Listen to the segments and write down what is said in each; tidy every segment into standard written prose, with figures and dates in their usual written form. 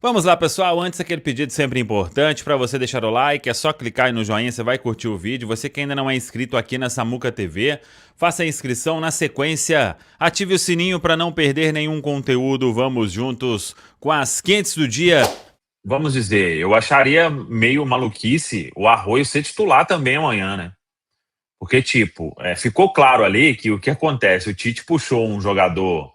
Vamos lá, pessoal. Antes, aquele pedido sempre importante para você deixar o like. É só clicar aí no joinha, você vai curtir o vídeo. Você que ainda não é inscrito aqui na Samuca TV, faça a inscrição. Na sequência, ative o sininho para não perder nenhum conteúdo. Vamos juntos com as quentes do dia. Vamos dizer, eu acharia meio maluquice o Arroio ser titular também amanhã, né? Porque, tipo, ficou claro ali que o que acontece? O Tite puxou um jogador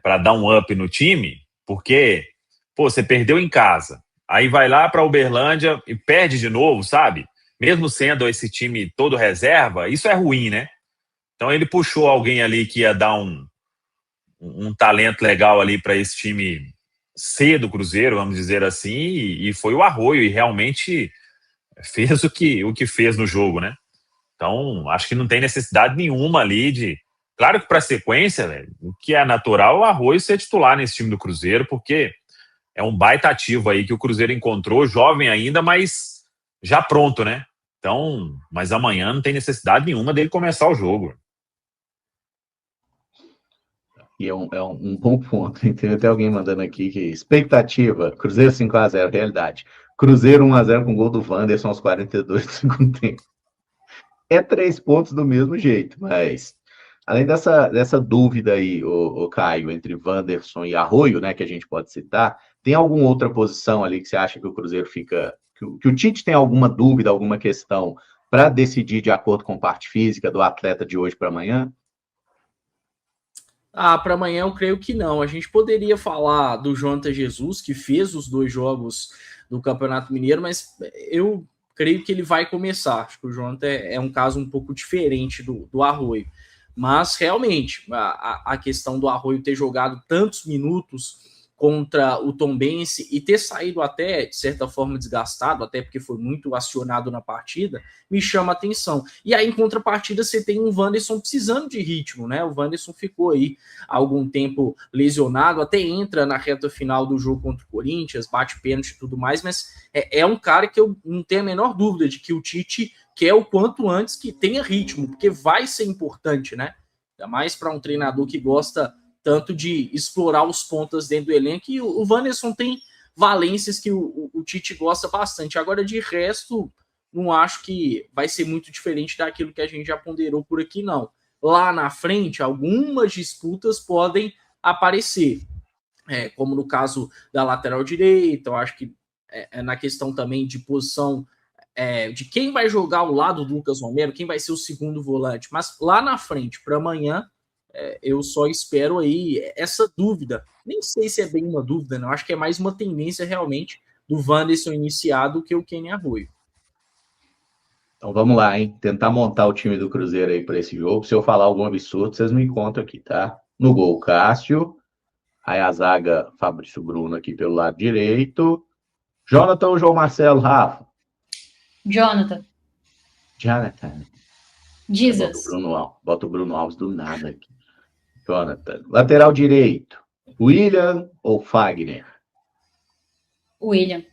para dar um up no time, porque, pô, você perdeu em casa, aí vai lá para Uberlândia e perde de novo, sabe? Mesmo sendo esse time todo reserva, isso é ruim, né? Então ele puxou alguém ali que ia dar um talento legal ali para esse time C do Cruzeiro, vamos dizer assim, e foi o Arroio, e realmente fez o que fez no jogo, né? Então, acho que não tem necessidade nenhuma ali de. Claro que para a sequência, velho, o que é natural é o Arroio ser titular nesse time do Cruzeiro, porque é um baita ativo aí que o Cruzeiro encontrou, jovem ainda, mas já pronto, né? Então, mas amanhã não tem necessidade nenhuma dele começar o jogo. E é um bom ponto. Tem até alguém mandando aqui que expectativa, Cruzeiro 5-0, realidade. Cruzeiro 1-0 com gol do Wanderson aos 42 do segundo tempo. É 3 pontos do mesmo jeito, mas além dessa dúvida aí, o Caio, entre Wanderson e Arroio, né, que a gente pode citar, tem alguma outra posição ali que você acha que o Cruzeiro fica. Que o Tite tem alguma dúvida, alguma questão para decidir de acordo com parte física do atleta de hoje para amanhã? Para amanhã eu creio que não. A gente poderia falar do Jonathan Jesus, que fez os 2 jogos do Campeonato Mineiro, mas eu creio que ele vai começar. Acho que o Jonathan é um caso um pouco diferente do Arroio. Mas realmente, a questão do Arroio ter jogado tantos minutos contra o Tombense e ter saído até, de certa forma, desgastado, até porque foi muito acionado na partida, me chama a atenção. E aí, em contrapartida, você tem um Wanderson precisando de ritmo, né? O Wanderson ficou aí há algum tempo lesionado, até entra na reta final do jogo contra o Corinthians, bate pênalti e tudo mais, mas é um cara que eu não tenho a menor dúvida de que o Tite quer o quanto antes que tenha ritmo, porque vai ser importante, né? Ainda mais para um treinador que gosta tanto de explorar os pontas dentro do elenco, e o Wanderson tem valências que o Tite gosta bastante. Agora, de resto, não acho que vai ser muito diferente daquilo que a gente já ponderou por aqui, não. Lá na frente, algumas disputas podem aparecer, como no caso da lateral direita, eu acho que na questão também de posição de quem vai jogar ao lado do Lucas Romero, quem vai ser o segundo volante, mas lá na frente, para amanhã, eu só espero aí essa dúvida. Nem sei se é bem uma dúvida, não. Acho que é mais uma tendência realmente do Wanderson iniciado que o Kenny Arroio. Então vamos lá, hein? Tentar montar o time do Cruzeiro aí para esse jogo. Se eu falar algum absurdo, vocês me contam aqui, tá? No gol, Cássio. Aí a zaga, Fabrício Bruno aqui pelo lado direito. Jonathan ou João Marcelo, Rafa? Jonathan. Jesus. Bota o Bruno Alves do nada aqui. Jonathan. Lateral direito. William ou Fagner? William.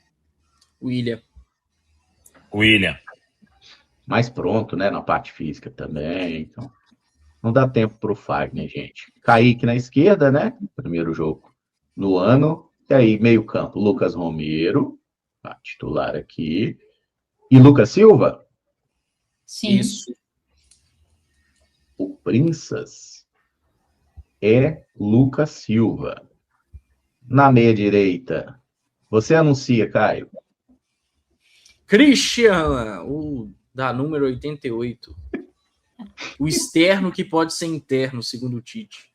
Mais pronto, né? Na parte física também. Então, não dá tempo pro Fagner, gente. Kaique na esquerda, né? Primeiro jogo no ano. E aí, meio campo, Lucas Romero, titular aqui. E Lucas Silva? Sim. Isso. O Princess é Lucas Silva. Na meia direita, você anuncia, Caio? Christian, o da número 88. O externo que pode ser interno, segundo o Tite.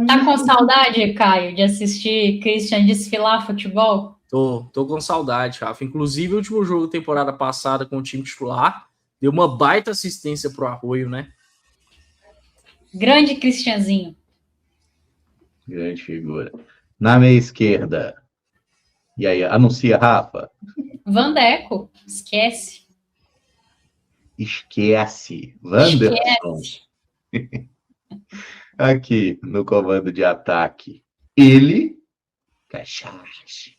Tá com saudade, Caio, de assistir Christian desfilar futebol? Tô com saudade, Rafa. Inclusive, o último jogo da temporada passada com o time titular deu uma baita assistência pro Arroio, né? Grande Christianzinho. Grande figura. Na meia esquerda. E aí, anuncia, Rafa? Vandeco, esquece. Wanderson. Aqui, no comando de ataque. Ele, Cachache.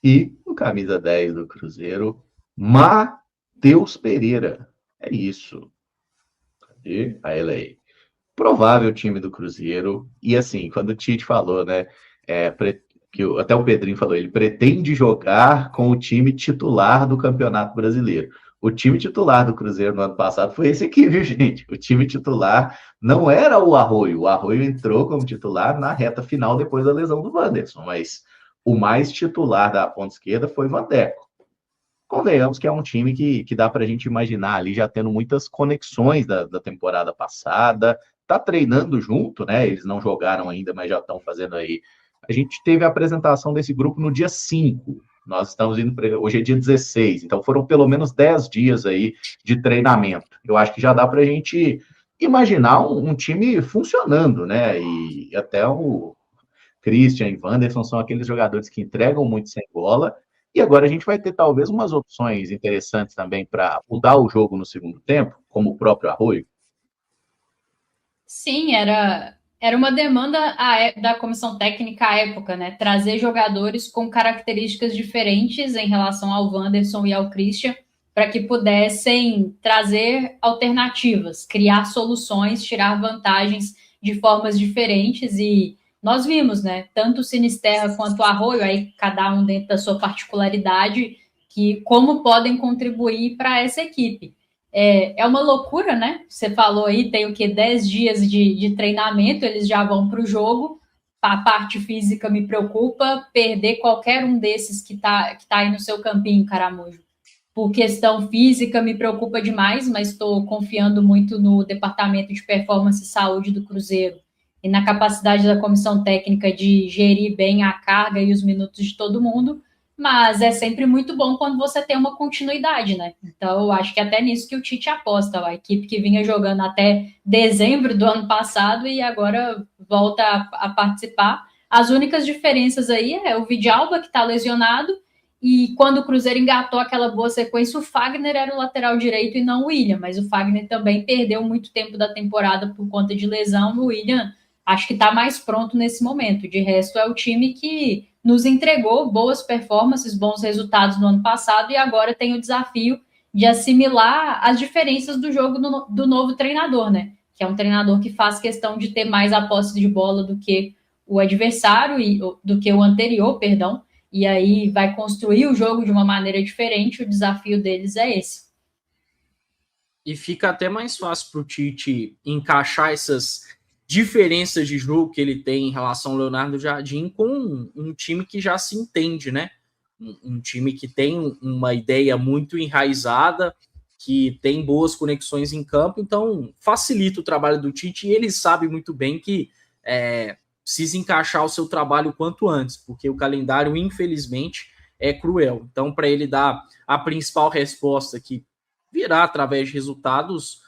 E o camisa 10 do Cruzeiro, Matheus Pereira. É isso. Cadê? Aí ela aí. Provável time do Cruzeiro. E assim, quando o Tite falou, né? até o Pedrinho falou, ele pretende jogar com o time titular do Campeonato Brasileiro. O time titular do Cruzeiro no ano passado foi esse aqui, viu, gente? O time titular não era o Arroio entrou como titular na reta final depois da lesão do Wanderson, mas o mais titular da ponta esquerda foi Vandeco. Convenhamos que é um time que dá para a gente imaginar ali já tendo muitas conexões da temporada passada, tá treinando junto, né? Eles não jogaram ainda, mas já estão fazendo aí. A gente teve a apresentação desse grupo no dia 5. Nós estamos indo hoje é dia 16, então foram pelo menos 10 dias aí de treinamento. Eu acho que já dá para a gente imaginar um time funcionando, né? E até o Christian e Wanderson são aqueles jogadores que entregam muito sem bola. E agora a gente vai ter talvez umas opções interessantes também para mudar o jogo no segundo tempo, como o próprio Arroio. Sim, era uma demanda da comissão técnica à época, né? Trazer jogadores com características diferentes em relação ao Wanderson e ao Christian, para que pudessem trazer alternativas, criar soluções, tirar vantagens de formas diferentes. E nós vimos, né? Tanto o Sinisterra quanto o Arroio, aí cada um dentro da sua particularidade, que como podem contribuir para essa equipe. É uma loucura, né? Você falou aí, tem o quê? 10 dias de treinamento, eles já vão para o jogo. A parte física me preocupa, perder qualquer um desses que tá aí no seu campinho, Caramujo. Por questão física, me preocupa demais, mas estou confiando muito no Departamento de Performance e Saúde do Cruzeiro e na capacidade da comissão técnica de gerir bem a carga e os minutos de todo mundo. Mas é sempre muito bom quando você tem uma continuidade, né? Então, eu acho que é até nisso que o Tite aposta. A equipe que vinha jogando até dezembro do ano passado e agora volta a participar. As únicas diferenças aí é o Vidalba, que está lesionado, e quando o Cruzeiro engatou aquela boa sequência, o Fagner era o lateral direito e não o William, mas o Fagner também perdeu muito tempo da temporada por conta de lesão. O William acho que está mais pronto nesse momento. De resto, é o time que nos entregou boas performances, bons resultados no ano passado e agora tem o desafio de assimilar as diferenças do jogo do novo treinador, né? Que é um treinador que faz questão de ter mais a posse de bola do que o adversário, do que o anterior, perdão, e aí vai construir o jogo de uma maneira diferente. O desafio deles é esse. E fica até mais fácil para o Tite encaixar essas diferenças de jogo que ele tem em relação ao Leonardo Jardim com um time que já se entende, né? Um time que tem uma ideia muito enraizada, que tem boas conexões em campo, então facilita o trabalho do Tite e ele sabe muito bem que precisa encaixar o seu trabalho o quanto antes, porque o calendário, infelizmente, é cruel. Então, para ele dar a principal resposta que virá através de resultados,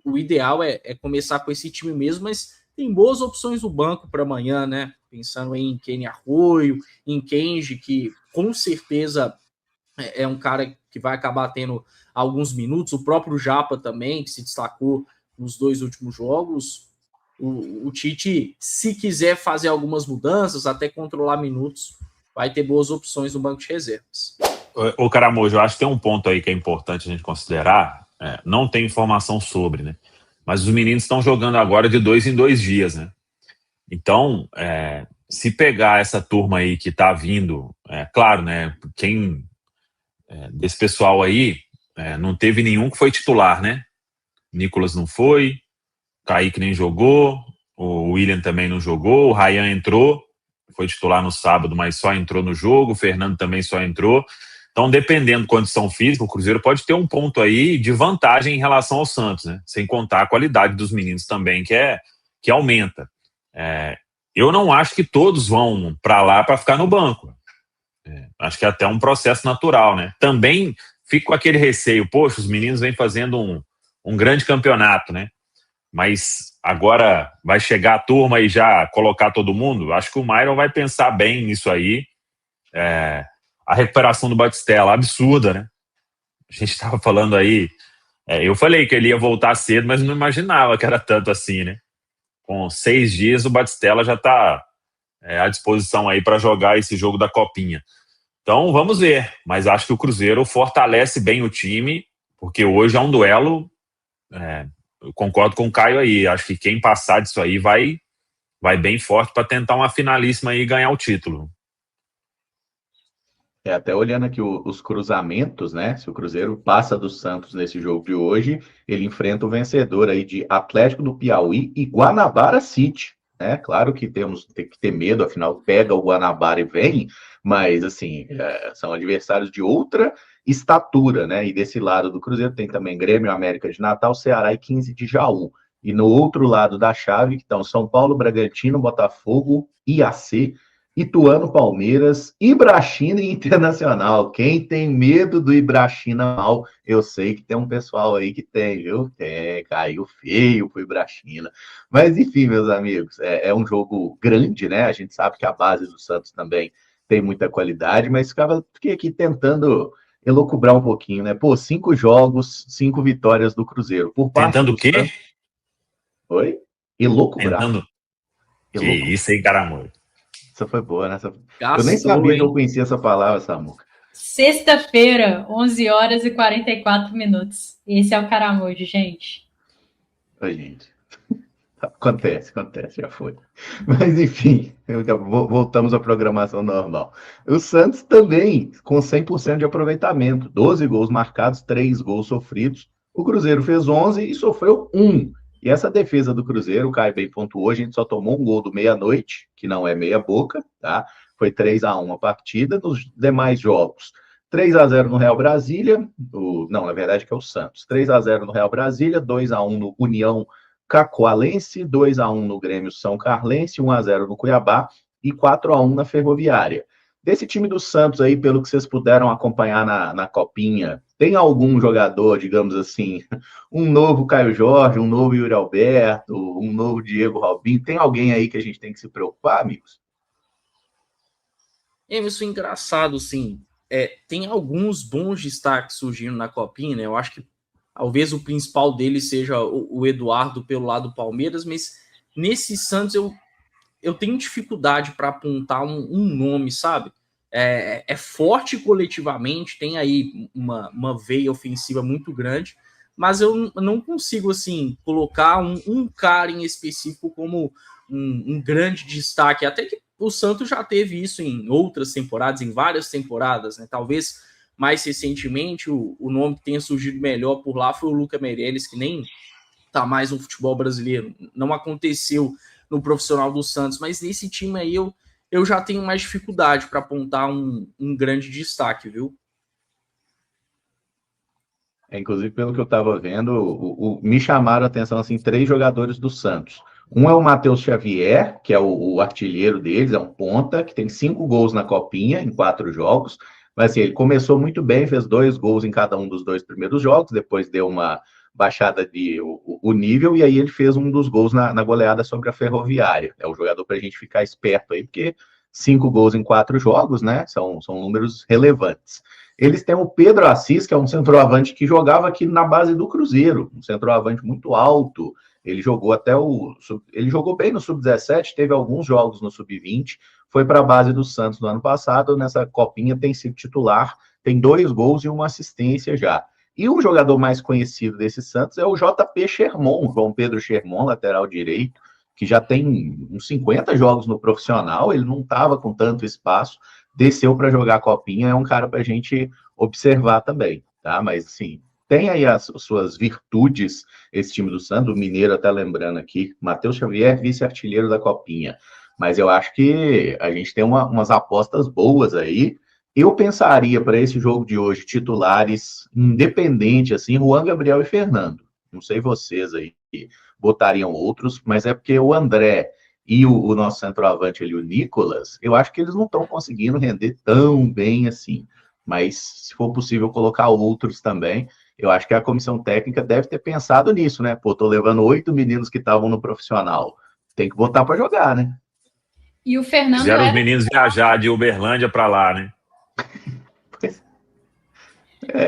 o ideal é começar com esse time mesmo, mas tem boas opções no banco para amanhã, né? Pensando em Kenny Arroio, em Kenji, que com certeza é um cara que vai acabar tendo alguns minutos. O próprio Japa também, que se destacou nos 2 últimos jogos. O Tite, se quiser fazer algumas mudanças, até controlar minutos, vai ter boas opções no banco de reservas. Ô Caramujo, eu acho que tem um ponto aí que é importante a gente considerar. Não tem informação sobre, né? Mas os meninos estão jogando agora de 2 em 2 dias, né? Então, se pegar essa turma aí que tá vindo, claro, né? Quem desse pessoal aí, não teve nenhum que foi titular, né? Nicolas não foi, Kaique nem jogou, o William também não jogou, o Ryan entrou, foi titular no sábado, mas só entrou no jogo, o Fernando também só entrou. Então, dependendo da condição física, o Cruzeiro pode ter um ponto aí de vantagem em relação ao Santos, né? Sem contar a qualidade dos meninos também, que aumenta. Eu não acho que todos vão para lá para ficar no banco. Acho que é até um processo natural, né? Também fico com aquele receio, poxa, os meninos vêm fazendo um grande campeonato, né? Mas agora vai chegar a turma e já colocar todo mundo. Acho que o Myron vai pensar bem nisso aí. A recuperação do Batistella, absurda, né? A gente estava falando aí, eu falei que ele ia voltar cedo, mas não imaginava que era tanto assim, né? Com 6 dias o Batistella já está à disposição aí para jogar esse jogo da Copinha. Então vamos ver, mas acho que o Cruzeiro fortalece bem o time, porque hoje é um duelo, eu concordo com o Caio aí, acho que quem passar disso aí vai bem forte para tentar uma finalíssima aí e ganhar o título. Até olhando aqui os cruzamentos, né? Se o Cruzeiro passa do Santos nesse jogo de hoje, ele enfrenta o vencedor aí de Atlético do Piauí e Guanabara City, né? Claro que tem que ter medo, afinal pega o Guanabara e vem, mas assim, são adversários de outra estatura, né? E desse lado do Cruzeiro tem também Grêmio, América de Natal, Ceará e 15 de Jaú. E no outro lado da chave estão São Paulo, Bragantino, Botafogo, IAC, Ituano, Palmeiras, Ibrachina e Internacional. Quem tem medo do Ibrachina mal, eu sei que tem um pessoal aí que tem, viu? Caiu feio pro Ibrachina. Mas enfim, meus amigos, é um jogo grande, né? A gente sabe que a base do Santos também tem muita qualidade, mas fiquei aqui tentando elocubrar um pouquinho, né? Pô, 5 jogos, 5 vitórias do Cruzeiro. Por parte Tentando do o quê? Santos... Oi? Elocubrar. Tentando. Que isso, hein, Caramujo? Essa foi boa, né? Gastou, eu nem sabia hein? que eu conhecia essa palavra, Samuca. Sexta-feira, 11 horas e 44 minutos. Esse é o Caramujo, gente. Oi, gente. Acontece, já foi. Mas, enfim, voltamos à programação normal. O Santos também, com 100% de aproveitamento. 12 gols marcados, 3 gols sofridos. O Cruzeiro fez 11 e sofreu 1. E essa defesa do Cruzeiro, o Caio bem pontuou, a gente só tomou um gol do meia-noite, que não é meia-boca, tá? Foi 3-1 a partida. Nos demais jogos, 3-0 no Real Brasília, não, na verdade que é o Santos. 3-0 no Real Brasília, 2-1 no União Cacoalense, 2-1 no Grêmio São Carlense, 1-0 no Cuiabá e 4-1 na Ferroviária. Desse time do Santos aí, pelo que vocês puderam acompanhar na Copinha, tem algum jogador, digamos assim, um novo Caio Jorge, um novo Yuri Alberto, um novo Diego Robinho? Tem alguém aí que a gente tem que se preocupar, amigos? Emerson, engraçado, sim. Tem alguns bons destaques surgindo na Copinha, né? Eu acho que talvez o principal deles seja o Eduardo pelo lado do Palmeiras, mas nesse Santos eu tenho dificuldade para apontar um nome, sabe? É forte coletivamente, tem aí uma veia ofensiva muito grande, mas eu não consigo, assim, colocar um cara em específico como um grande destaque, até que o Santos já teve isso em outras temporadas, em várias temporadas, né? Talvez mais recentemente o nome que tenha surgido melhor por lá foi o Lucas Meirelles, que nem tá mais no futebol brasileiro, não aconteceu no profissional do Santos, mas nesse time aí eu já tenho mais dificuldade para apontar um grande destaque, viu? Inclusive, pelo que eu estava vendo, me chamaram a atenção assim, 3 jogadores do Santos. Um é o Matheus Xavier, que é o artilheiro deles, é um ponta, que tem 5 gols na Copinha, em 4 jogos. Mas assim, ele começou muito bem, fez 2 gols em cada um dos 2 primeiros jogos, depois deu uma baixada o nível, e aí ele fez um dos gols na goleada sobre a Ferroviária. É um jogador para a gente ficar esperto aí, porque 5 gols em 4 jogos, né? São números relevantes. Eles têm o Pedro Assis, que é um centroavante que jogava aqui na base do Cruzeiro, um centroavante muito alto. Ele jogou ele jogou bem no Sub-17, teve alguns jogos no Sub-20, foi para a base do Santos no ano passado, nessa Copinha tem sido titular, tem 2 gols e 1 assistência já. E o jogador mais conhecido desse Santos é o JP Sherman, João Pedro Sherman, lateral direito, que já tem uns 50 jogos no profissional, ele não estava com tanto espaço, desceu para jogar a Copinha, é um cara para a gente observar também, tá? Mas, assim, tem aí as suas virtudes, esse time do Santos, o Mineiro até lembrando aqui, Matheus Xavier, vice-artilheiro da Copinha. Mas eu acho que a gente tem umas apostas boas aí. Eu pensaria para esse jogo de hoje, titulares independente, assim, Juan Gabriel e Fernando. Não sei vocês aí que botariam outros, mas é porque o André e o nosso centroavante ali, o Nicolas, eu acho que eles não estão conseguindo render tão bem assim. Mas se for possível colocar outros também, eu acho que a comissão técnica deve ter pensado nisso, né? Pô, tô levando 8 meninos que estavam no profissional. Tem que botar para jogar, né? E o Fernando Fizeram os meninos viajar de Uberlândia para lá, né?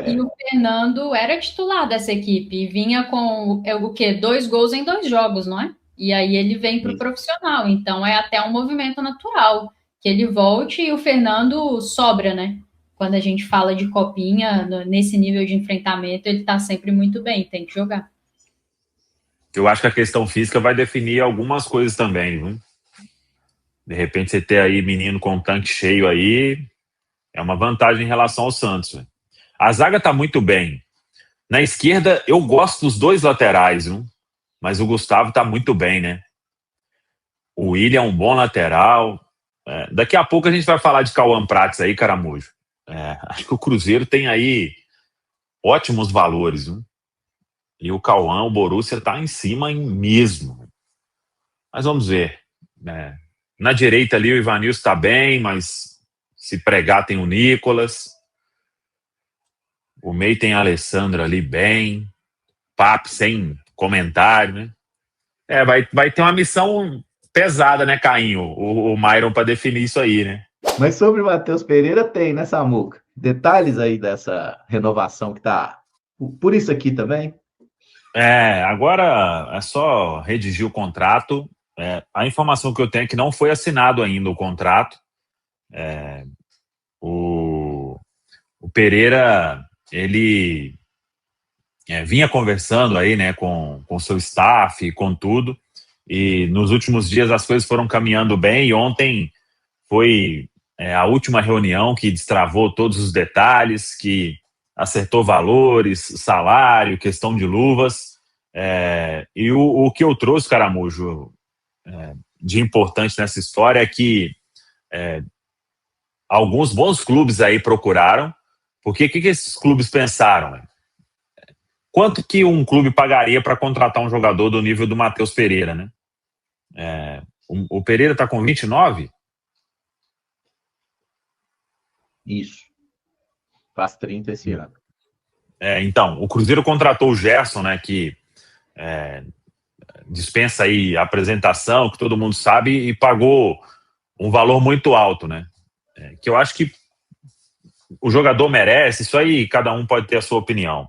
E o Fernando era titular dessa equipe e vinha com o quê? 2 gols em 2 jogos, não é? E aí ele vem para o profissional, então é até um movimento natural que ele volte e o Fernando sobra, né? Quando a gente fala de Copinha, nesse nível de enfrentamento, ele tá sempre muito bem, tem que jogar. Eu acho que a questão física vai definir algumas coisas também, viu? De repente você ter aí menino com tanque cheio aí, É uma vantagem em relação ao Santos. Véio. A zaga tá muito bem. Na esquerda, eu gosto dos dois laterais, viu? Mas o Gustavo tá muito bem, né? O William é um bom lateral. Daqui a pouco a gente vai falar de Cauã Prates aí, Caramujo. Acho que o Cruzeiro tem aí ótimos valores, viu? E o Cauã, o Borussia tá em cima mesmo. Mas vamos ver. Na direita ali o Ivanilson tá bem, mas se pregar tem o Nicolas. O meio tem a Alessandra ali bem. Papo sem comentário, né? Vai ter uma missão pesada, né, Cainho? O Myron para definir isso aí, né? Mas sobre o Matheus Pereira tem, né, Samuca? Detalhes aí dessa renovação que tá por isso aqui também? Agora é só redigir o contrato. A informação que eu tenho é que não foi assinado ainda o contrato. O Pereira, ele vinha conversando aí, né, com o seu staff, com tudo, e nos últimos dias as coisas foram caminhando bem, e ontem foi a última reunião que destravou todos os detalhes, que acertou valores, salário, questão de luvas, e o que eu trouxe, Caramujo, de importante nessa história é que alguns bons clubes aí procuraram, porque o que esses clubes pensaram, né? Quanto que um clube pagaria para contratar um jogador do nível do Matheus Pereira, né? O Pereira está com 29? Isso. Faz 30 esse ano. Então, o Cruzeiro contratou o Gerson, né, que dispensa aí a apresentação, que todo mundo sabe, e pagou um valor muito alto, né? Que eu acho que o jogador merece, isso aí cada um pode ter a sua opinião,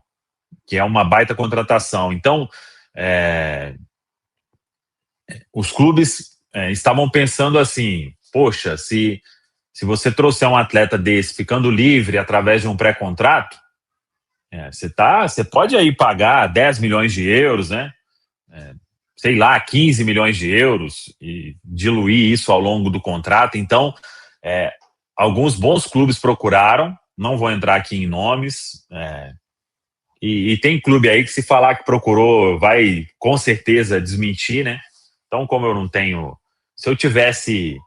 que é uma baita contratação. Então, os clubes estavam pensando assim, poxa, se você trouxer um atleta desse ficando livre através de um pré-contrato, você pode aí pagar 10 milhões de euros, né? Sei lá, 15 milhões de euros e diluir isso ao longo do contrato. Então, alguns bons clubes procuraram, não vou entrar aqui em nomes, e tem clube aí que se falar que procurou vai com certeza desmentir, né? Então, como eu não tenho... Se eu tivesse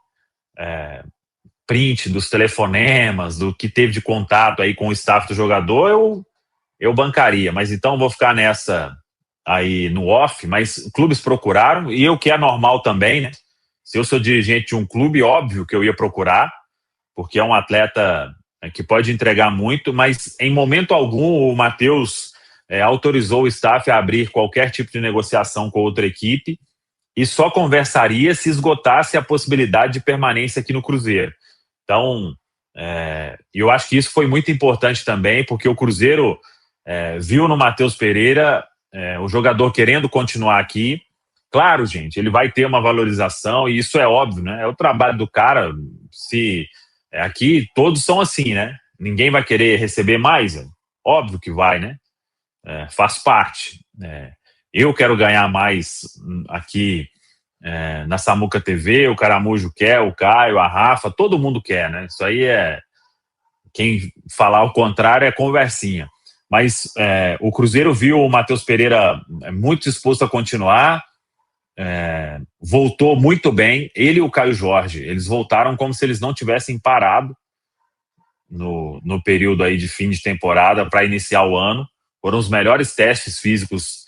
print dos telefonemas, do que teve de contato aí com o staff do jogador, eu bancaria. Mas então vou ficar nessa aí no off, mas clubes procuraram, e o que é normal também, né? Se eu sou dirigente de um clube, óbvio que eu ia procurar, porque é um atleta que pode entregar muito, mas em momento algum o Matheus autorizou o staff a abrir qualquer tipo de negociação com outra equipe e só conversaria se esgotasse a possibilidade de permanência aqui no Cruzeiro. Então, eu acho que isso foi muito importante também, porque o Cruzeiro viu no Matheus Pereira o jogador querendo continuar aqui. Claro, gente, ele vai ter uma valorização, e isso é óbvio, né? É o trabalho do cara. Aqui todos são assim, né? Ninguém vai querer receber mais, óbvio que vai, né? Faz parte. Eu quero ganhar mais aqui na Samuca TV, o Caramujo quer, o Caio, a Rafa, todo mundo quer, né? Isso aí quem falar o contrário é conversinha. Mas o Cruzeiro viu o Matheus Pereira muito disposto a continuar, voltou muito bem. Ele e o Caio Jorge, eles voltaram como se eles não tivessem parado no período aí de fim de temporada para iniciar o ano. Foram os melhores testes físicos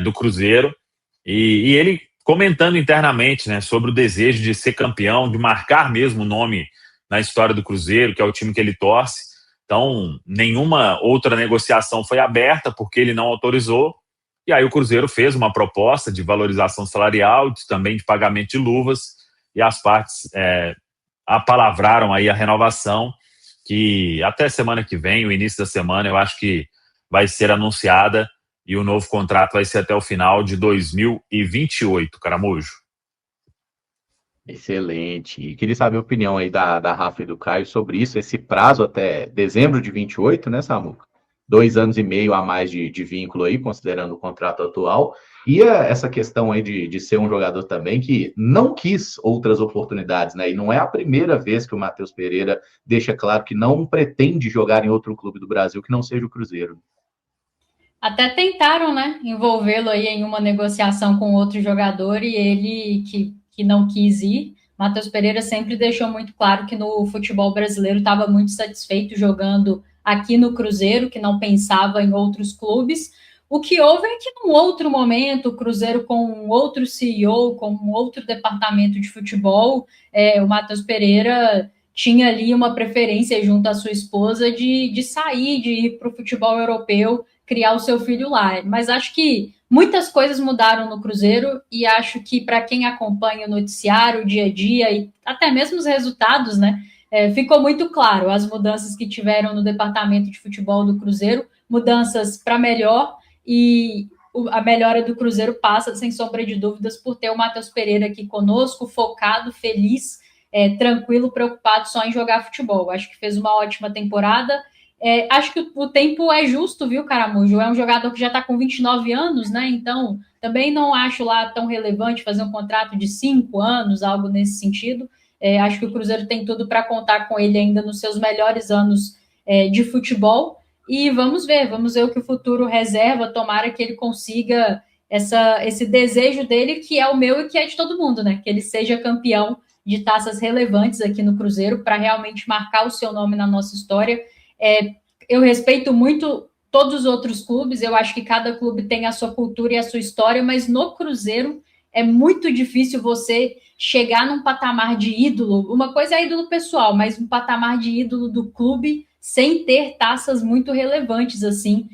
do Cruzeiro, e ele comentando internamente, né, sobre o desejo de ser campeão, de marcar mesmo o nome na história do Cruzeiro, que é o time que ele torce. Então, nenhuma outra negociação foi aberta, porque ele não autorizou, e aí o Cruzeiro fez uma proposta de valorização salarial, também de pagamento de luvas, e as partes apalavraram aí a renovação, que até semana que vem, o início da semana, eu acho que vai ser anunciada, e o novo contrato vai ser até o final de 2028, Caramujo. Excelente. E queria saber a opinião aí da Rafa e do Caio sobre isso, esse prazo até dezembro de 28, né, Samuca? 2 anos e meio a mais de vínculo aí, considerando o contrato atual. E essa questão aí de ser um jogador também que não quis outras oportunidades, né? E não é a primeira vez que o Matheus Pereira deixa claro que não pretende jogar em outro clube do Brasil que não seja o Cruzeiro. Até tentaram, né, envolvê-lo aí em uma negociação com outro jogador e ele que não quis ir. Matheus Pereira sempre deixou muito claro que no futebol brasileiro estava muito satisfeito jogando aqui no Cruzeiro, que não pensava em outros clubes. O que houve é que, num outro momento, o Cruzeiro, com um outro CEO, com um outro departamento de futebol, o Matheus Pereira tinha ali uma preferência junto à sua esposa de sair, de ir para o futebol europeu, criar o seu filho lá. Mas acho que muitas coisas mudaram no Cruzeiro e acho que para quem acompanha o noticiário, o dia a dia e até mesmo os resultados, né, ficou muito claro as mudanças que tiveram no departamento de futebol do Cruzeiro, mudanças para melhor, e a melhora do Cruzeiro passa, sem sombra de dúvidas, por ter o Matheus Pereira aqui conosco, focado, feliz, tranquilo, preocupado só em jogar futebol. Acho que fez uma ótima temporada. Acho que o tempo é justo, viu, Caramujo? É um jogador que já está com 29 anos, né? Então, também não acho lá tão relevante fazer um contrato de 5 anos, algo nesse sentido. Acho que o Cruzeiro tem tudo para contar com ele ainda nos seus melhores anos de futebol. E vamos ver o que o futuro reserva. Tomara que ele consiga esse desejo dele, que é o meu e que é de todo mundo, né? Que ele seja campeão de taças relevantes aqui no Cruzeiro, para realmente marcar o seu nome na nossa história. Eu respeito muito todos os outros clubes, eu acho que cada clube tem a sua cultura e a sua história, mas no Cruzeiro é muito difícil você chegar num patamar de ídolo. Uma coisa é ídolo pessoal, mas um patamar de ídolo do clube sem ter taças muito relevantes assim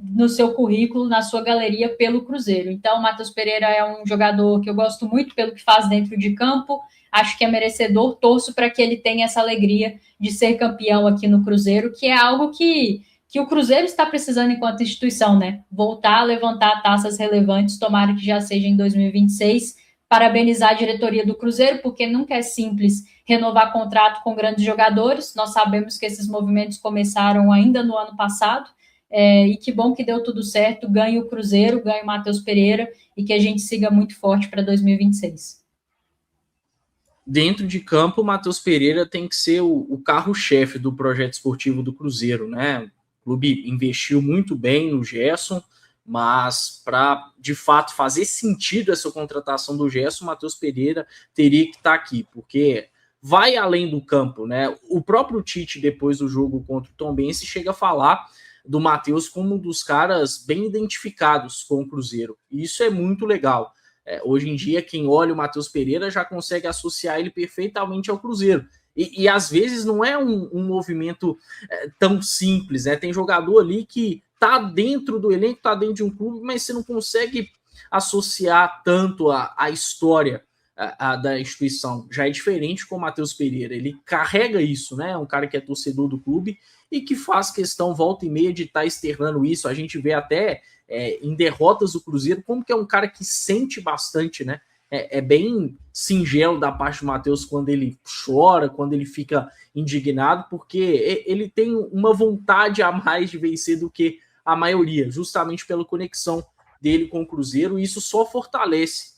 no seu currículo, na sua galeria pelo Cruzeiro. Então, o Matheus Pereira é um jogador que eu gosto muito pelo que faz dentro de campo, acho que é merecedor, torço para que ele tenha essa alegria de ser campeão aqui no Cruzeiro, que é algo que o Cruzeiro está precisando enquanto instituição, né? Voltar a levantar taças relevantes, tomara que já seja em 2026. Parabenizar a diretoria do Cruzeiro, porque nunca é simples renovar contrato com grandes jogadores. Nós sabemos que esses movimentos começaram ainda no ano passado, e que bom que deu tudo certo, ganhe o Cruzeiro, ganhe o Matheus Pereira, e que a gente siga muito forte para 2026. Dentro de campo, o Matheus Pereira tem que ser o carro-chefe do projeto esportivo do Cruzeiro, né? O clube investiu muito bem no Gerson, mas para, de fato, fazer sentido essa contratação do Gerson, o Matheus Pereira teria que estar aqui, porque vai além do campo, né? O próprio Tite, depois do jogo contra o Tombense, chega a falar do Matheus como um dos caras bem identificados com o Cruzeiro. E isso é muito legal. Hoje em dia, quem olha o Matheus Pereira já consegue associar ele perfeitamente ao Cruzeiro. E às vezes não é um movimento tão simples, né? Tem jogador ali que tá dentro do elenco, tá dentro de um clube, mas você não consegue associar tanto a história da instituição. Já é diferente com o Matheus Pereira. Ele carrega isso, né? É um cara que é torcedor do clube e que faz questão, volta e meia, de estar externando isso. A gente vê até em derrotas do Cruzeiro, como que é um cara que sente bastante, né? É bem singelo da parte do Matheus quando ele chora, quando ele fica indignado, porque ele tem uma vontade a mais de vencer do que a maioria, justamente pela conexão dele com o Cruzeiro, e isso só fortalece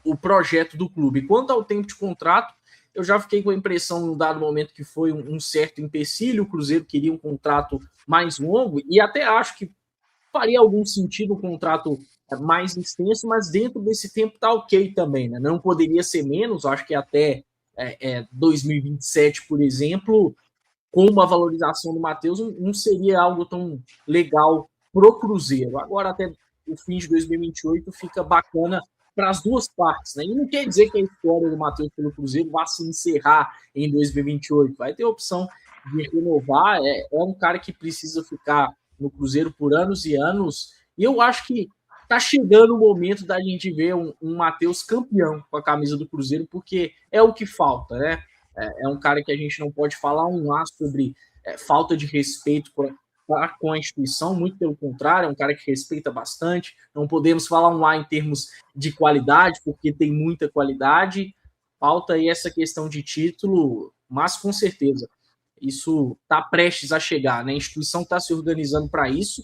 o projeto do clube. Quanto ao tempo de contrato, eu já fiquei com a impressão, num dado momento, que foi um certo empecilho. O Cruzeiro queria um contrato mais longo, e até acho que faria algum sentido um contrato mais extenso, mas dentro desse tempo tá ok também, né? Não poderia ser menos, acho que até 2027, por exemplo, com uma valorização do Matheus, não seria algo tão legal pro Cruzeiro. Agora, até o fim de 2028, fica bacana para as duas partes, né? E não quer dizer que a história do Matheus pelo Cruzeiro vá se encerrar em 2028. Vai ter a opção de renovar. É um cara que precisa ficar no Cruzeiro por anos e anos. E eu acho que tá chegando o momento da gente ver um Matheus campeão com a camisa do Cruzeiro, porque é o que falta, né? É um cara que a gente não pode falar um A sobre falta de respeito com a instituição, muito pelo contrário, é um cara que respeita bastante. Não podemos falar um A em termos de qualidade, porque tem muita qualidade. Falta aí essa questão de título, mas com certeza Isso está prestes a chegar, né? A instituição está se organizando para isso,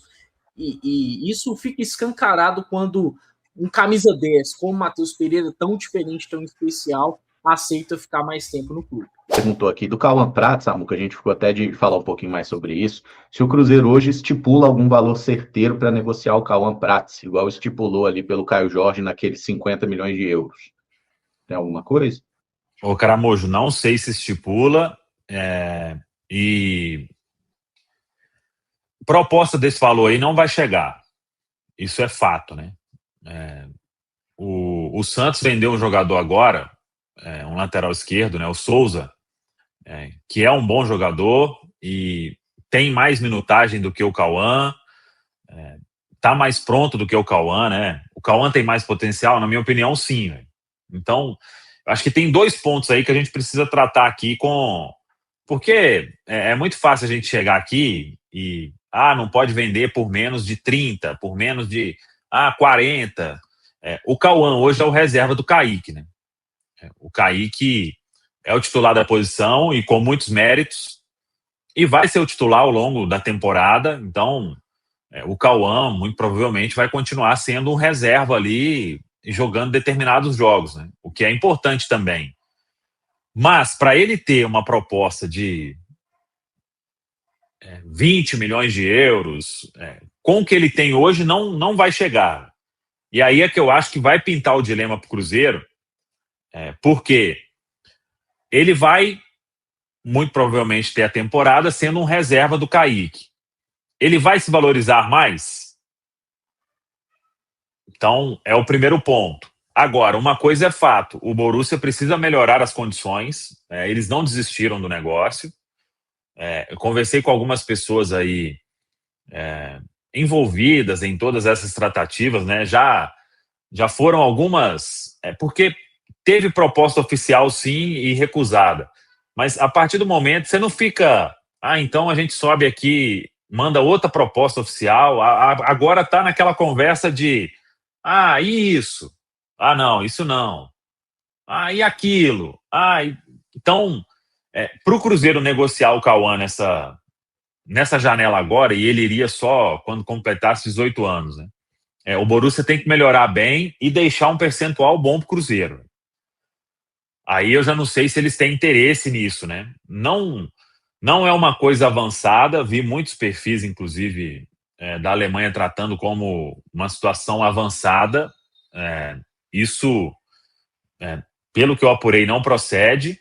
e isso fica escancarado quando um camisa 10, como o Matheus Pereira, tão diferente, tão especial, aceita ficar mais tempo no clube. Perguntou aqui do Cauã Prats, Samuca, a gente ficou até de falar um pouquinho mais sobre isso. Se o Cruzeiro hoje estipula algum valor certeiro para negociar o Cauã Prats, igual estipulou ali pelo Caio Jorge naqueles 50 milhões de euros. Tem alguma coisa? Ô, Caramojo, não sei se estipula, e proposta desse valor aí não vai chegar. Isso é fato, né? O Santos vendeu um jogador agora, um lateral esquerdo, né? O Souza, que é um bom jogador e tem mais minutagem do que o Cauã, tá mais pronto do que o Cauã, né? O Cauã tem mais potencial, na minha opinião, sim. Véio. Então, acho que tem 2 pontos aí que a gente precisa tratar aqui porque é muito fácil a gente chegar aqui e não pode vender por menos de 30, por menos de 40. O Cauã hoje é o reserva do Kaique, né? O Kaique é o titular da posição e com muitos méritos, e vai ser o titular ao longo da temporada. Então, o Cauã muito provavelmente vai continuar sendo um reserva ali, jogando determinados jogos, né? O que é importante também. Mas, para ele ter uma proposta de 20 milhões de euros, com o que ele tem hoje, não vai chegar. E aí é que eu acho que vai pintar o dilema para o Cruzeiro, porque ele vai, muito provavelmente, ter a temporada sendo um reserva do Kaique. Ele vai se valorizar mais? Então, é o primeiro ponto. Agora, uma coisa é fato, o Borussia precisa melhorar as condições, eles não desistiram do negócio. Eu conversei com algumas pessoas aí envolvidas em todas essas tratativas, né? Já foram algumas, porque teve proposta oficial sim e recusada, mas a partir do momento você não fica, então a gente sobe aqui, manda outra proposta oficial, agora está naquela conversa de isso, não, isso não, e aquilo, então para o Cruzeiro negociar o Cauã nessa janela agora, e ele iria só quando completasse 18 anos, né? O Borussia tem que melhorar bem e deixar um percentual bom para o Cruzeiro. Aí eu já não sei se eles têm interesse nisso, né? Não é uma coisa avançada, vi muitos perfis, inclusive, da Alemanha tratando como uma situação avançada. Isso, pelo que eu apurei, não procede,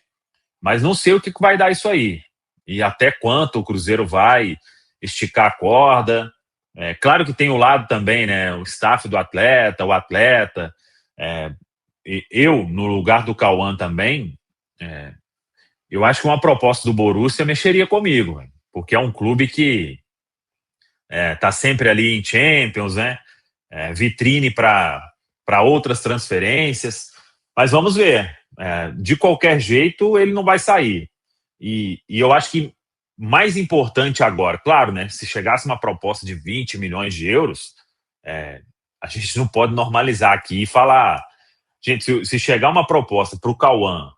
mas não sei o que vai dar isso aí. E até quanto o Cruzeiro vai esticar a corda. Claro que tem o lado também, né? O staff do atleta, o atleta. Eu, no lugar do Cauã também, eu acho que uma proposta do Borussia mexeria comigo, porque é um clube que tá sempre ali em Champions, né? Vitrine para outras transferências. Mas vamos ver. De qualquer jeito, ele não vai sair. E eu acho que mais importante agora, claro, né? Se chegasse uma proposta de 20 milhões de euros, a gente não pode normalizar aqui e falar... Gente, se chegar uma proposta para o Cauã,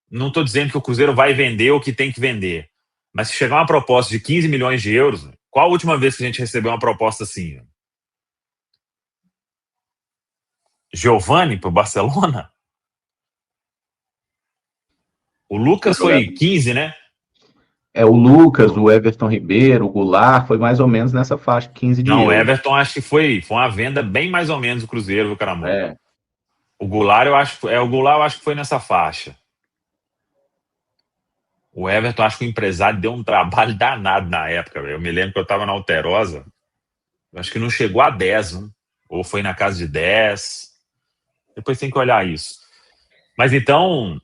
não estou dizendo que o Cruzeiro vai vender o que tem que vender, mas se chegar uma proposta de 15 milhões de euros, qual a última vez que a gente recebeu uma proposta assim? Giovani para o Barcelona? O Lucas foi 15, né? O Lucas, o Everton Ribeiro, o Goulart, foi mais ou menos nessa faixa, 15 de euros. Não, o Everton acho que foi uma venda bem mais ou menos do Cruzeiro, viu, Caramujo? O Goulart eu acho que foi nessa faixa. O Everton, acho que o empresário deu um trabalho danado na época. Eu me lembro que eu estava na Alterosa, acho que não chegou a 10, hein? Ou foi na casa de 10. Depois tem que olhar isso. Mas então,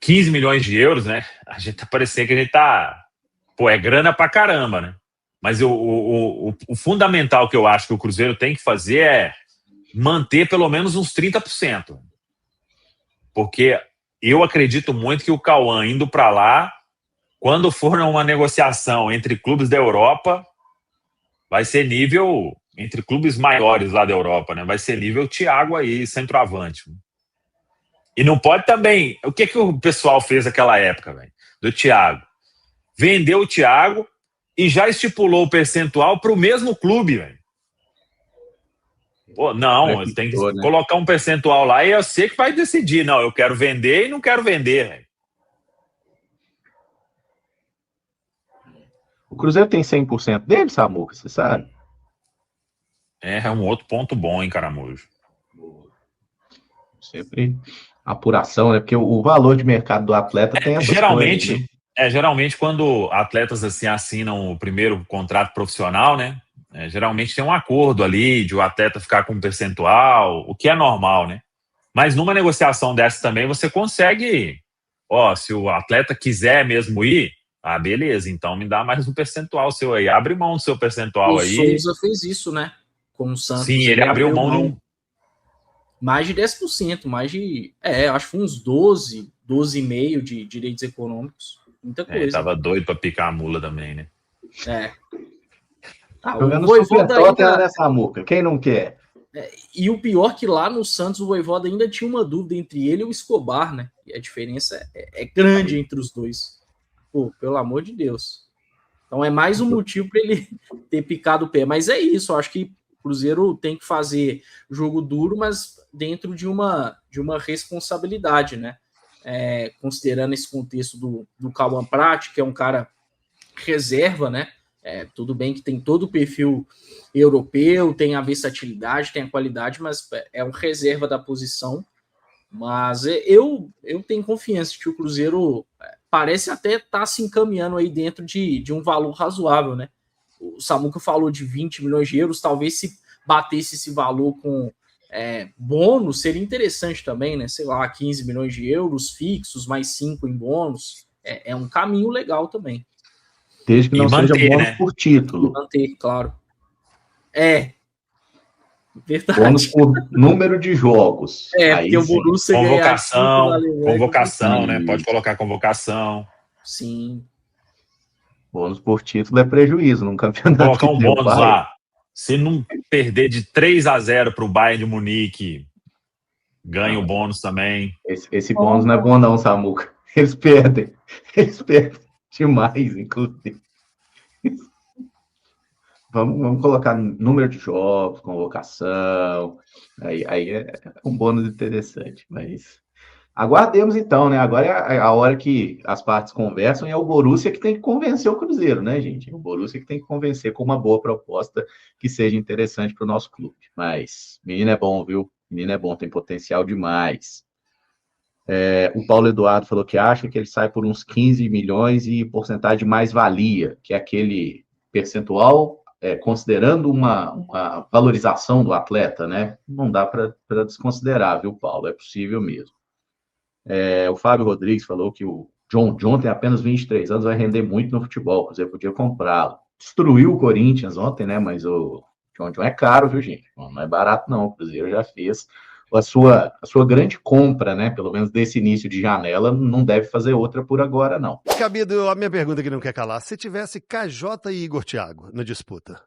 15 milhões de euros, né? A gente tá parecendo que a gente tá... é grana pra caramba, né? Mas o fundamental que eu acho que o Cruzeiro tem que fazer é manter pelo menos uns 30%. Porque eu acredito muito que o Cauã indo para lá, quando for uma negociação entre clubes da Europa, vai ser nível, entre clubes maiores lá da Europa, né? Vai ser nível Thiago aí, centroavante. E não pode também... O que o pessoal fez naquela época, velho, do Thiago? vendeu o Thiago e já estipulou o percentual para o mesmo clube, velho. Pô, não, tem que colocar um percentual lá e é você que vai decidir. Não, eu quero vender e não quero vender, velho. O Cruzeiro tem 100% dele, Samuca, você sabe? É um outro ponto bom, hein, Caramujo. Sempre apuração, né? Porque o valor de mercado do atleta tem essas geralmente, coisas, né? Geralmente quando atletas assim assinam o primeiro contrato profissional, né? Geralmente tem um acordo ali de o atleta ficar com um percentual, o que é normal, né? Mas numa negociação dessa também você consegue, se o atleta quiser mesmo ir, beleza, então me dá mais um percentual seu aí, abre mão do seu percentual aí. O Souza fez isso, né? Com o Santos. Sim, ele abriu mão de um... Mais de 10%, mais de... acho que foi uns 12,5% de direitos econômicos. Muita coisa. Tava doido pra picar a mula também, né? Jogando Super Tottenham nessa muca, quem não quer? E o pior que lá no Santos o Vojvoda ainda tinha uma dúvida entre ele e o Escobar, né? E a diferença é grande entre os dois. Pô, pelo amor de Deus. Então é mais um motivo para ele ter picado o pé. Mas é isso, eu acho que o Cruzeiro tem que fazer jogo duro, mas dentro de uma responsabilidade, né? Considerando esse contexto do Cauã Prat, que é um cara reserva, né? Tudo bem que tem todo o perfil europeu, tem a versatilidade, tem a qualidade, mas é um reserva da posição. Mas eu tenho confiança de que o Cruzeiro parece até estar se encaminhando aí dentro de um valor razoável, né? O Samuca falou de 20 milhões de euros, talvez se batesse esse valor com bônus, seria interessante também, né? Sei lá, 15 milhões de euros fixos, mais 5 em bônus. É um caminho legal também. Desde que não seja bônus, né? Por título. Manter, claro. Verdade. Bônus por número de jogos. Aí porque o Borussia convocação, né? Pode colocar convocação. Sim. Bônus por título é prejuízo num campeonato. Colocar um bônus lá. Se não perder de 3-0 para o Bayern de Munique, ganha o bônus também. Esse bônus não é bom não, Samuca. Eles perdem demais, inclusive. Vamos colocar número de jogos, convocação, aí é um bônus interessante, mas aguardemos então, né? Agora é a hora que as partes conversam e é o Borussia que tem que convencer o Cruzeiro, né, gente? É o Borussia que tem que convencer com uma boa proposta que seja interessante para o nosso clube. Mas menino é bom, viu? Menino é bom, tem potencial demais. O Paulo Eduardo falou que acha que ele sai por uns 15 milhões e porcentagem de mais-valia, que é aquele percentual considerando uma valorização do atleta, né? Não dá para desconsiderar, viu, Paulo? É possível mesmo. O Fábio Rodrigues falou que o John tem apenas 23 anos, vai render muito no futebol, você podia comprá-lo. Destruiu o Corinthians ontem, né? Mas o John é caro, viu, gente? Não é barato, não. O Cruzeiro já fez a sua grande compra, né? Pelo menos desse início de janela, não deve fazer outra por agora, não. Cabido, a minha pergunta que não quer calar. Se tivesse KJ e Igor Thiago na disputa?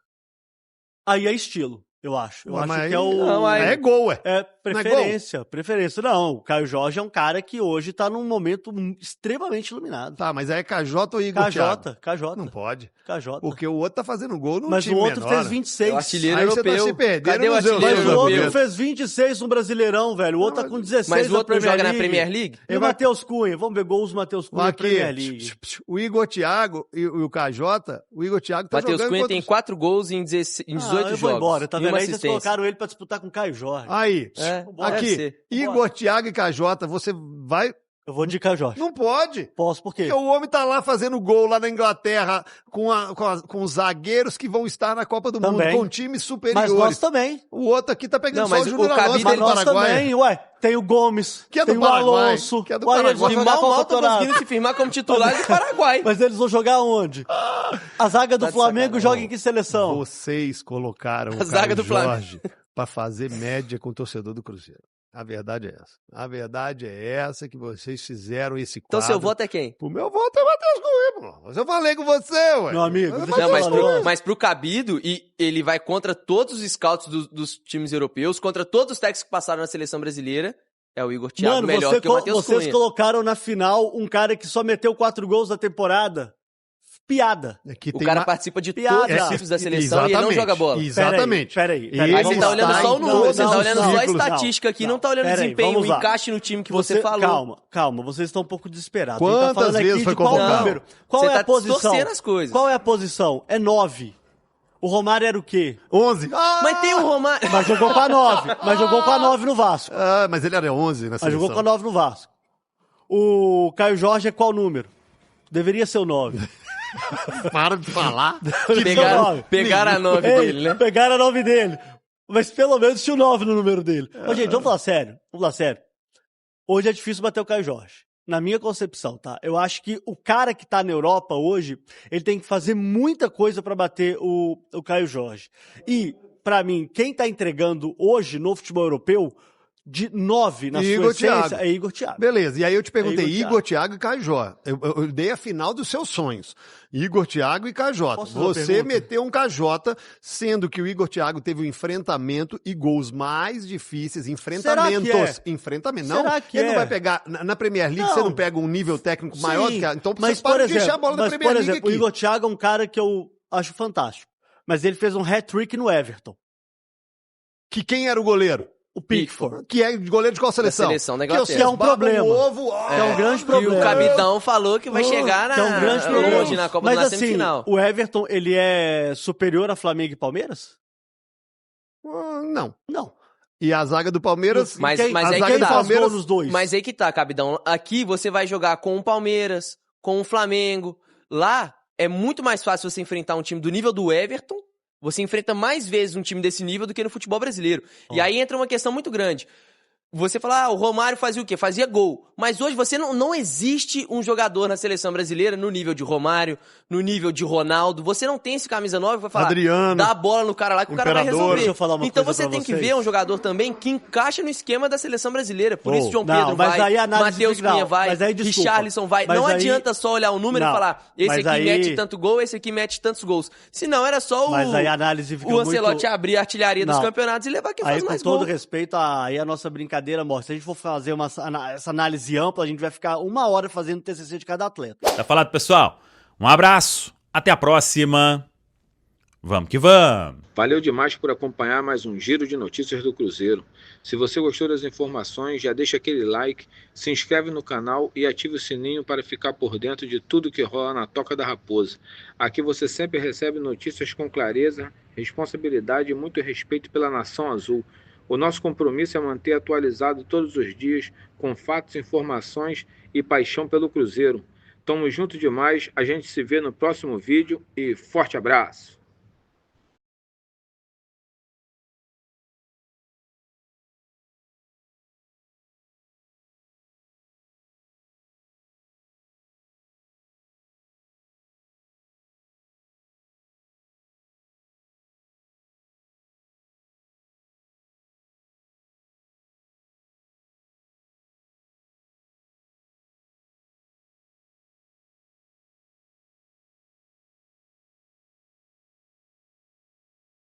Aí é estilo, eu acho. Eu acho mas que é o... Não, é gol, ué. É preferência, preferência. Não, o Caio Jorge é um cara que hoje tá num momento extremamente iluminado. Tá, mas aí é KJ ou Igor Thiago? KJ. Não pode. KJ. Porque o outro tá fazendo gol no mas time o outro menor, fez 26. É o artilheiro aí europeu. Você tá se perdendo. Cadê o artilheiro Mas o europeu? outro fez 26 no Brasileirão, velho. O outro tá com 16 Mas o outro na não joga Premier na Premier League? E o Matheus Cunha? Vamos ver gols do Matheus Cunha na Premier League. O Igor Thiago e o KJ, o Igor Thiago tá jogando... Matheus Cunha tem 4 gols em 18 jogos. Eu vou embora, tá vendo? Aí vocês colocaram ele pra disputar com o Caio Jorge. Aí, aqui, Igor Thiago e KJ, você vai... Eu vou de KJ. Não pode. Posso, por quê? Porque o homem tá lá fazendo gol lá na Inglaterra com os zagueiros que vão estar na Copa do Mundo, com times superiores. Mas nós também. O outro aqui tá pegando só o Júnior Alonso do Paraguai. Também, ué. Tem o Gomes, que é do tem Paraguai, o Alonso. Que é do Paraguai. E mal tá conseguindo se firmar como titular do Paraguai. Mas eles vão jogar onde? A zaga do Flamengo joga em que seleção? Vocês colocaram a zaga do Jorge pra fazer média com o torcedor do Cruzeiro. A verdade é essa. A verdade é essa, que vocês fizeram esse quadro. Então seu voto é quem? O meu voto é Matheus Cunha, pô. Mas eu falei com você, ué. Meu amigo. Não, mas pro Cabido, e ele vai contra todos os scouts dos times europeus, contra todos os técnicos que passaram na seleção brasileira, é o Igor Thiago melhor que o Matheus Cunha. Vocês colocaram na final um cara que só meteu 4 gols na temporada. piada. Aqui O tem cara uma- participa de Piada. todos os ciclos da seleção e ele não joga bola. Exatamente. Peraí. Aí você tá olhando só o número, você tá olhando só a ciclos. estatística aqui, não tá olhando o Peraí, desempenho, vamos o lá. encaixe no time que você falou. Calma, vocês estão um pouco desesperados. Quantas A gente tá falando vezes aqui foi de qual convocado? número? Qual Você é tá a posição? distorcendo as coisas. Qual é a posição? É 9. O Romário era o quê? 11. Mas tem o Romário. Mas jogou com a 9. Mas jogou com a 9 no Vasco. Mas ele era 11 na Mas seleção. jogou com a 9 no Vasco. O Caio Jorge é qual número? Deveria ser o 9. Para de falar. Pegaram a 9 dele, né? Pegaram a 9 dele. Mas pelo menos tinha o 9 no número dele. Ô, gente, vamos falar sério. Hoje é difícil bater o Caio Jorge. Na minha concepção, tá? Eu acho que o cara que tá na Europa hoje, ele tem que fazer muita coisa pra bater o Caio Jorge. E, pra mim, quem tá entregando hoje no futebol europeu, de 9 na Igor sua essência, Thiago. é Igor Thiago. Beleza, e aí eu te perguntei, Igor Thiago e Cajó. Eu dei a final dos seus sonhos. Igor Thiago e Cajota. Posso fazer uma Você pergunta? meteu um Cajota, sendo que o Igor Thiago teve um enfrentamento e gols mais difíceis. Enfrentamentos. Será que Enfrentamento. Não, Será que ele não é? vai pegar. Na Premier League, Não. você não pega um nível técnico maior do que a. Então mas, você para por de encher a exemplo, bola da mas, Premier por League exemplo, o aqui. Igor Thiago é um cara que eu acho fantástico. Mas ele fez um hat-trick no Everton. Que quem era o goleiro? O Pickford. Que é goleiro de qual seleção? seleção da Que Inglaterra. vocês É um babam problema. o ovo, É um grande E problema. o Capitão falou que vai chegar Que é um grande problema. longe na Copa Mas na assim, semifinal. o Everton, ele é superior a Flamengo e Palmeiras? Não. Não. E a zaga do Palmeiras. Mas quem, aí a que zaga quem do tá. faz gol Palmeiras. nos dois? Mas aí que tá, Capitão. Aqui você vai jogar com o Palmeiras, com o Flamengo. Lá é muito mais fácil você enfrentar um time do nível do Everton. Você enfrenta mais vezes um time desse nível do que no futebol brasileiro. E aí entra uma questão muito grande. Você fala, o Romário fazia o quê? Fazia gol. Mas hoje você não existe um jogador na seleção brasileira no nível de Romário, no nível de Ronaldo. Você não tem esse camisa 9 que vai falar, Adriano, dá a bola no cara lá que o cara vai Imperador. resolver. Deixa eu falar uma Então coisa você pra tem que vocês. ver um jogador também que encaixa no esquema da seleção brasileira. Por isso João Não, Pedro mas vai, aí a análise Matheus fica- não, Cunha vai, mas aí, desculpa. Richarlison vai. Mas Não aí- adianta só olhar o número Não, e falar, esse mas aqui aí- mete tanto gol, esse aqui mete tantos gols. Senão era só Mas aí a análise fica o Ancelotti muito... abrir a artilharia dos Não. campeonatos e levar quem Aí, faz com mais todo gol. respeito, aí a nossa brincadeira mostra. Se a gente for fazer essa análise ampla, a gente vai ficar 1 hora fazendo TCC de cada atleta. Tá falado, pessoal? Um abraço, até a próxima. Vamos que vamos. Valeu demais por acompanhar mais um Giro de Notícias do Cruzeiro. Se você gostou das informações, já deixa aquele like, se inscreve no canal e ative o sininho para ficar por dentro de tudo que rola na Toca da Raposa. Aqui você sempre recebe notícias com clareza, responsabilidade e muito respeito pela Nação Azul. O nosso compromisso é manter atualizado todos os dias, com fatos, informações e paixão pelo Cruzeiro. Tamo junto demais, a gente se vê no próximo vídeo e forte abraço!